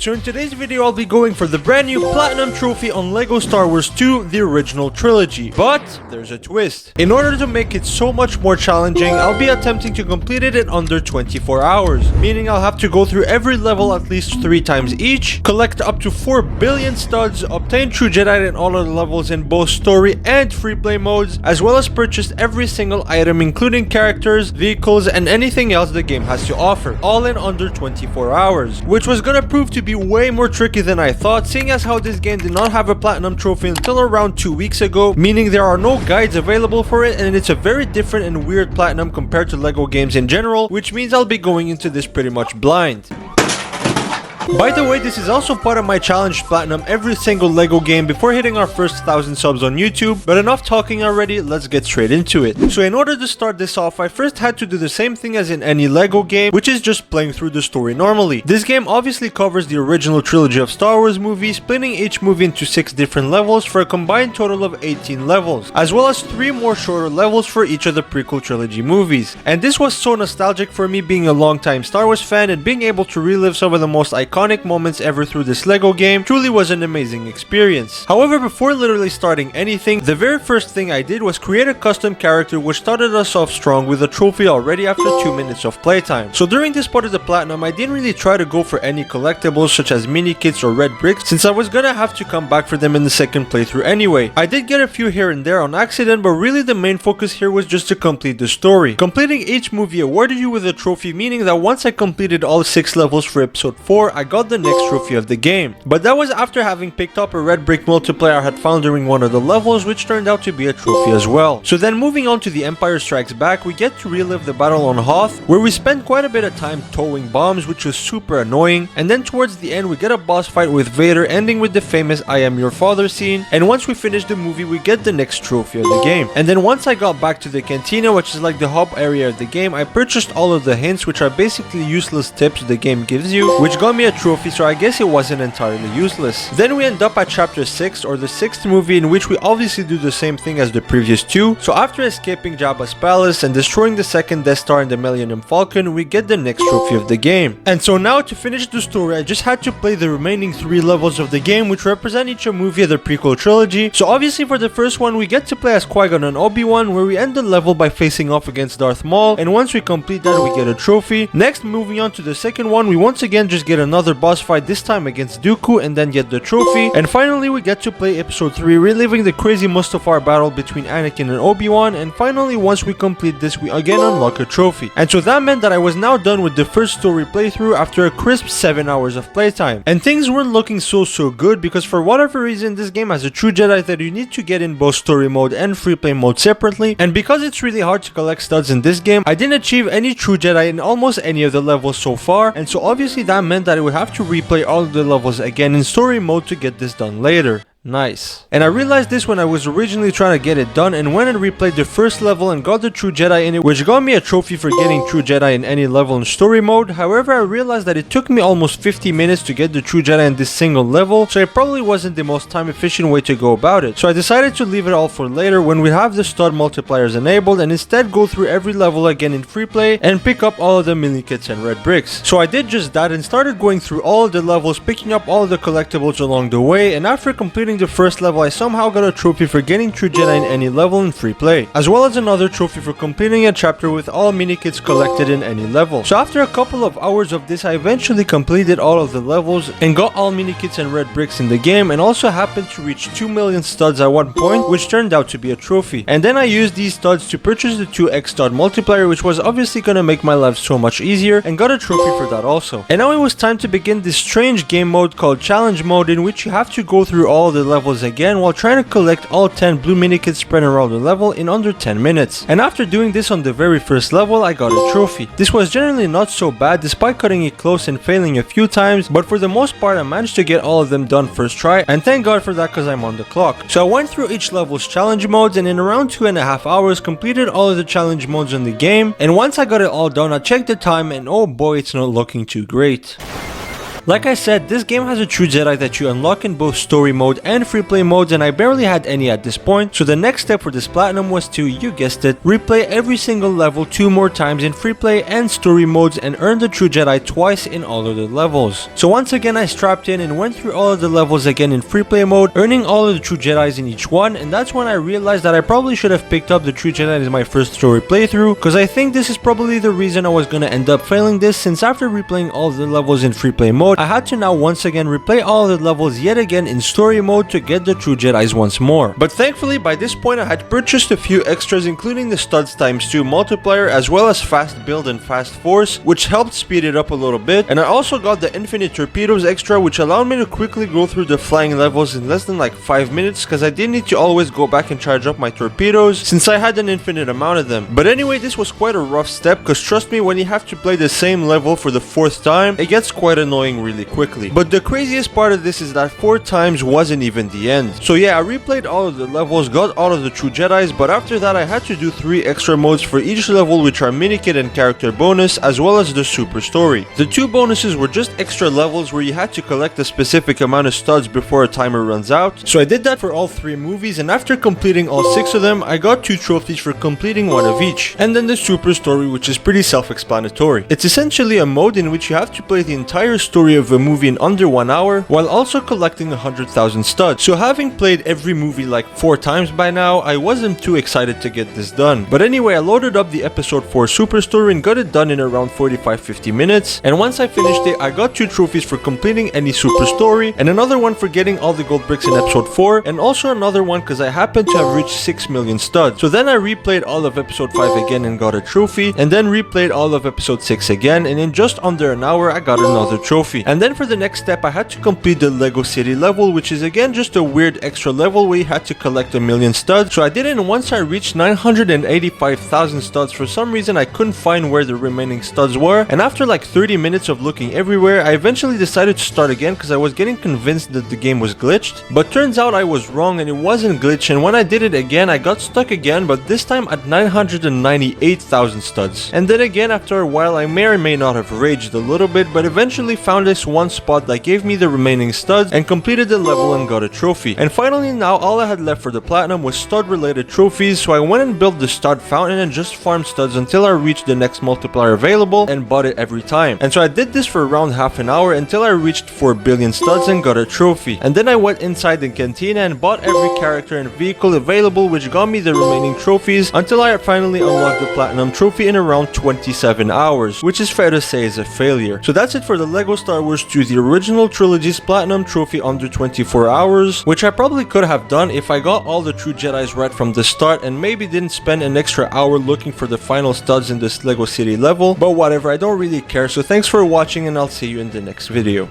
So in today's video I'll be going for the brand new Platinum Trophy on LEGO Star Wars 2, the original trilogy. But there's a twist. In order to make it so much more challenging, I'll be attempting to complete it in under 24 hours. Meaning I'll have to go through every level at least 3 times each, collect up to 4 billion studs, obtain true Jedi in all of the levels in both story and free play modes, as well as purchase every single item including characters, vehicles, and anything else the game has to offer, all in under 24 hours. Which was gonna prove to be way more tricky than I thought, seeing as how this game did not have a platinum trophy until around 2 weeks ago, meaning there are no guides available for it, and it's a very different and weird platinum compared to LEGO games in general, which means I'll be going into this pretty much blind. By the way, this is also part of my challenge to platinum every single LEGO game before hitting our first 1,000 subs on YouTube, but enough talking already, let's get straight into it. So in order to start this off, I first had to do the same thing as in any LEGO game, which is just playing through the story normally. This game obviously covers the original trilogy of Star Wars movies, splitting each movie into 6 different levels for a combined total of 18 levels, as well as 3 more shorter levels for each of the prequel trilogy movies. And this was so nostalgic for me, being a longtime Star Wars fan, and being able to relive some of the most iconic moments ever through this LEGO game truly was an amazing experience. However, before literally starting anything, the very first thing I did was create a custom character, which started us off strong with a trophy already after 2 minutes of playtime. So during this part of the platinum, I didn't really try to go for any collectibles such as mini kits or red bricks, since I was gonna have to come back for them in the second playthrough anyway. I did get a few here and there on accident, but really the main focus here was just to complete the story. Completing each movie awarded you with a trophy, meaning that once I completed all 6 levels for episode 4, I got the next trophy of the game. But that was after having picked up a red brick multiplayer I had found during one of the levels, which turned out to be a trophy as well. So then moving on to The Empire Strikes Back, we get to relive the battle on Hoth, where we spend quite a bit of time towing bombs, which was super annoying, and then towards the end we get a boss fight with Vader, ending with the famous I am your father scene, and once we finish the movie we get the next trophy of the game. And then once I got back to the cantina, which is like the hub area of the game, I purchased all of the hints, which are basically useless tips the game gives you, which got me a trophy, so I guess it wasn't entirely useless. Then we end up at chapter 6, or the 6th movie, in which we obviously do the same thing as the previous 2. So after escaping Jabba's palace and destroying the second Death Star in the Millennium Falcon, we get the next trophy of the game. And so now to finish the story, I just had to play the remaining 3 levels of the game, which represent each a movie of the prequel trilogy. So obviously for the first one, we get to play as Qui-Gon and Obi-Wan, where we end the level by facing off against Darth Maul, and once we complete that we get a trophy. Next, moving on to the second one, we once again just get another boss fight, this time against Dooku, and then get the trophy. And finally we get to play episode 3, reliving the crazy Mustafar battle between Anakin and Obi-Wan, and finally once we complete this we again unlock a trophy. And so that meant that I was now done with the first story playthrough after a crisp 7 hours of playtime. And things weren't looking so good, because for whatever reason this game has a true Jedi that you need to get in both story mode and free play mode separately, and because it's really hard to collect studs in this game, I didn't achieve any true Jedi in almost any of the levels so far, and so obviously that meant that I would have to replay all of the levels again in story mode to get this done later. Nice. And I realized this when I was originally trying to get it done, and went and replayed the first level and got the true Jedi in it, which got me a trophy for getting true Jedi in any level in story mode. However, I realized that it took me almost 50 minutes to get the true Jedi in this single level, so it probably wasn't the most time efficient way to go about it. So I decided to leave it all for later when we have the stud multipliers enabled, and instead go through every level again in free play and pick up all of the mini kits and red bricks. So I did just that and started going through all of the levels, picking up all of the collectibles along the way, and after completing the first level I somehow got a trophy for getting true Jedi in any level in free play, as well as another trophy for completing a chapter with all mini kits collected in any level. So after a couple of hours of this, I eventually completed all of the levels and got all mini kits and red bricks in the game, and also happened to reach 2 million studs at one point, which turned out to be a trophy. And then I used these studs to purchase the 2x stud multiplier, which was obviously gonna make my life so much easier, and got a trophy for that also. And now it was time to begin this strange game mode called challenge mode, in which you have to go through all the levels again while trying to collect all 10 blue mini kits spread around the level in under 10 minutes. And after doing this on the very first level, I got a trophy. This was generally not so bad despite cutting it close and failing a few times, but for the most part I managed to get all of them done first try, and thank God for that because I'm on the clock. So I went through each level's challenge modes, and in around 2.5 hours completed all of the challenge modes in the game, and once I got it all done I checked the time, and oh boy, it's not looking too great. Like I said, this game has a true Jedi that you unlock in both story mode and free play modes, and I barely had any at this point, so the next step for this platinum was to, you guessed it, replay every single level 2 more times in free play and story modes and earn the true Jedi twice in all of the levels. So once again I strapped in and went through all of the levels again in free play mode, earning all of the true Jedis in each one, and that's when I realized that I probably should have picked up the true Jedi as my first story playthrough, because I think this is probably the reason I was gonna end up failing this, since after replaying all of the levels in free play mode, I had to now once again replay all of the levels yet again in story mode to get the true Jedis once more. But thankfully by this point I had purchased a few extras, including the studs ×2 multiplier as well as fast build and fast force, which helped speed it up a little bit, and I also got the infinite torpedoes extra, which allowed me to quickly go through the flying levels in less than like 5 minutes, because I didn't need to always go back and charge up my torpedoes since I had an infinite amount of them. But anyway, this was quite a rough step, because trust me, when you have to play the same level for the 4th time, it gets quite annoying really quickly. But the craziest part of this is that 4 times wasn't even the end. So yeah, I replayed all of the levels, got all of the true Jedis, but after that I had to do 3 extra modes for each level, which are minikit and character bonus, as well as the super story. The 2 bonuses were just extra levels where you had to collect a specific amount of studs before a timer runs out. So I did that for all 3 movies, and after completing all 6 of them, I got 2 trophies for completing 1 of each. And then the super story, which is pretty self-explanatory. It's essentially a mode in which you have to play the entire story of a movie in under 1 hour, while also collecting 100,000 studs. So having played every movie like 4 times by now, I wasn't too excited to get this done. But anyway, I loaded up the episode 4 super story and got it done in around 45-50 minutes, and once I finished it, I got 2 trophies for completing any super story, and another one for getting all the gold bricks in episode 4, and also another one because I happened to have reached 6 million studs. So then I replayed all of episode 5 again and got a trophy, and then replayed all of episode 6 again, and in just under an hour I got another trophy. And then for the next step I had to complete the Lego City level, which is again just a weird extra level where you had to collect 1,000,000 studs. So I did it, and once I reached 985,000 studs, for some reason I couldn't find where the remaining studs were, and after like 30 minutes of looking everywhere, I eventually decided to start again because I was getting convinced that the game was glitched. But turns out I was wrong and it wasn't glitched, and when I did it again I got stuck again, but this time at 998,000 studs. And then again after a while I may or may not have raged a little bit, but eventually found this one spot that gave me the remaining studs and completed the level and got a trophy. And finally now all I had left for the platinum was stud related trophies, so I went and built the stud fountain and just farmed studs until I reached the next multiplier available and bought it every time. And so I did this for around half an hour until I reached 4 billion studs and got a trophy. And then I went inside the cantina and bought every character and vehicle available, which got me the remaining trophies until I finally unlocked the platinum trophy in around 27 hours, which is fair to say is a failure. So that's it for the Lego Star Wars 2, the original trilogy's platinum trophy under 24 hours, which I probably could have done if I got all the true Jedis right from the start and maybe didn't spend an extra hour looking for the final studs in this Lego City level, but whatever, I don't really care. So thanks for watching and I'll see you in the next video.